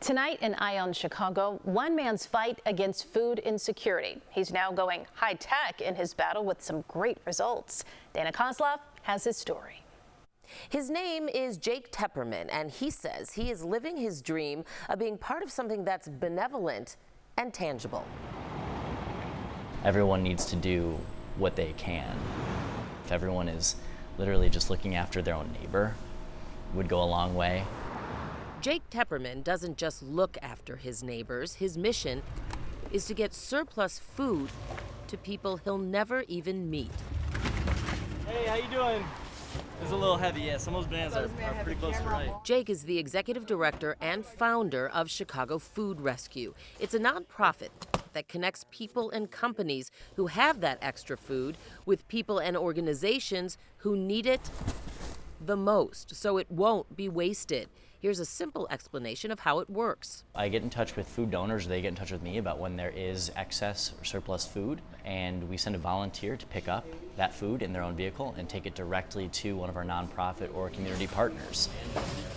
Tonight in Eye on Chicago, one man's fight against food insecurity. He's now going high-tech in his battle with some great results. Dana Kozlov has his story. His name is Jake Tepperman, and he says he is living his dream of being part of something that's benevolent and tangible. Everyone needs to do what they can. If everyone is literally just looking after their own neighbor, it would go a long way. Jake Tepperman doesn't just look after his neighbors. His mission is to get surplus food to people he'll never even meet. Hey, how you doing? It's a little heavy, yeah. Some of those bananas are pretty close to right. Jake is the executive director and founder of Chicago Food Rescue. It's a nonprofit that connects people and companies who have that extra food with people and organizations who need it the most, so it won't be wasted. Here's a simple explanation of how it works. I get in touch with food donors, they get in touch with me about when there is excess or surplus food, and we send a volunteer to pick up that food in their own vehicle and take it directly to one of our nonprofit or community partners.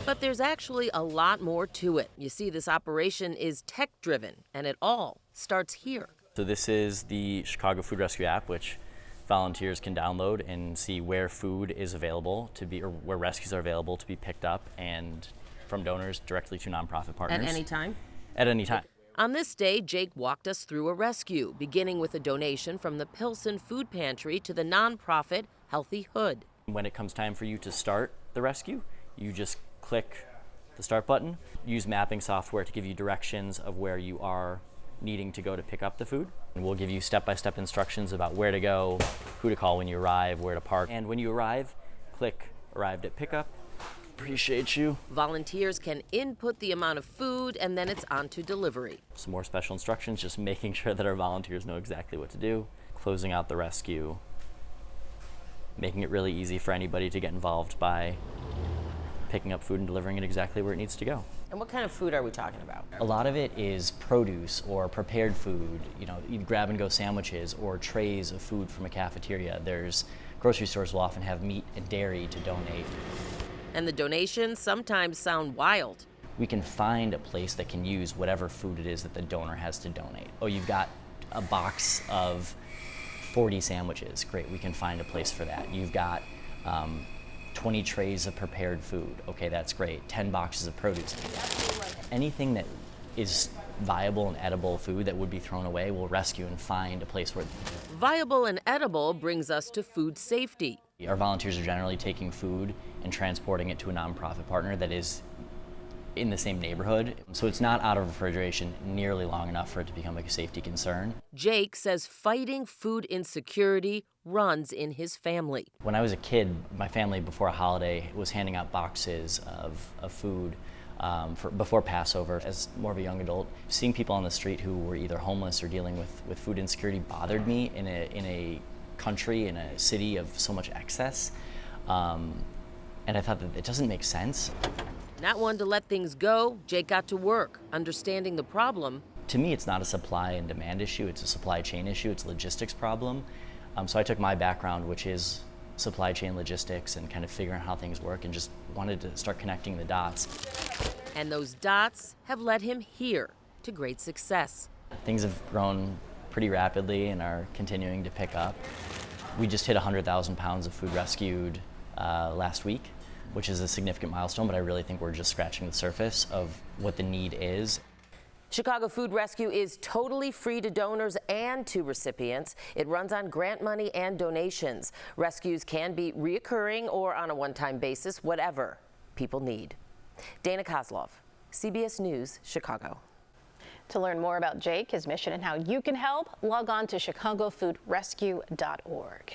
But there's actually a lot more to it. You see, this operation is tech-driven, and it all starts here. So this is the Chicago Food Rescue app, which volunteers can download and see where food is available to be, or where rescues are available to be picked up, and from donors directly to nonprofit partners. At any time? At any time. On this day, Jake walked us through a rescue, beginning with a donation from the Pilsen Food Pantry to the nonprofit Healthy Hood. When it comes time for you to start the rescue, you just click the start button, use mapping software to give you directions of where you are needing to go to pick up the food. And we'll give you step-by-step instructions about where to go, who to call when you arrive, where to park. And when you arrive, click Arrived at Pickup. Appreciate you. Volunteers can input the amount of food, and then it's on to delivery. Some more special instructions, just making sure that our volunteers know exactly what to do. Closing out the rescue, making it really easy for anybody to get involved by picking up food and delivering it exactly where it needs to go. And what kind of food are we talking about? A lot of it is produce or prepared food, grab and go sandwiches or trays of food from a cafeteria. There's grocery stores will often have meat and dairy to donate. And the donations sometimes sound wild. We can find a place that can use whatever food it is that the donor has to donate. Oh, you've got a box of 40 sandwiches. Great, we can find a place for that. You've got 20 trays of prepared food. Okay, that's great. 10 boxes of produce. Anything that is viable and edible food that would be thrown away, we'll rescue and find a place where. Viable and edible brings us to food safety. Our volunteers are generally taking food and transporting it to a nonprofit partner that is in the same neighborhood. So it's not out of refrigeration nearly long enough for it to become a safety concern. Jake says fighting food insecurity runs in his family. When I was a kid, my family before a holiday was handing out boxes of food before Passover. As more of a young adult, seeing people on the street who were either homeless or dealing with food insecurity bothered me in a country, in a city of so much excess. And I thought that it doesn't make sense. Not one to let things go, Jake got to work, understanding the problem. To me, it's not a supply and demand issue, it's a supply chain issue, it's a logistics problem. So I took my background, which is supply chain logistics and kind of figuring out how things work, and just wanted to start connecting the dots. And those dots have led him here to great success. Things have grown pretty rapidly and are continuing to pick up. We just hit 100,000 pounds of food rescued last week, which is a significant milestone, but I really think we're just scratching the surface of what the need is. Chicago Food Rescue is totally free to donors and to recipients. It runs on grant money and donations. Rescues can be reoccurring or on a one-time basis, whatever people need. Dana Kozlov, CBS News, Chicago. To learn more about Jake, his mission, and how you can help, log on to chicagofoodrescue.org.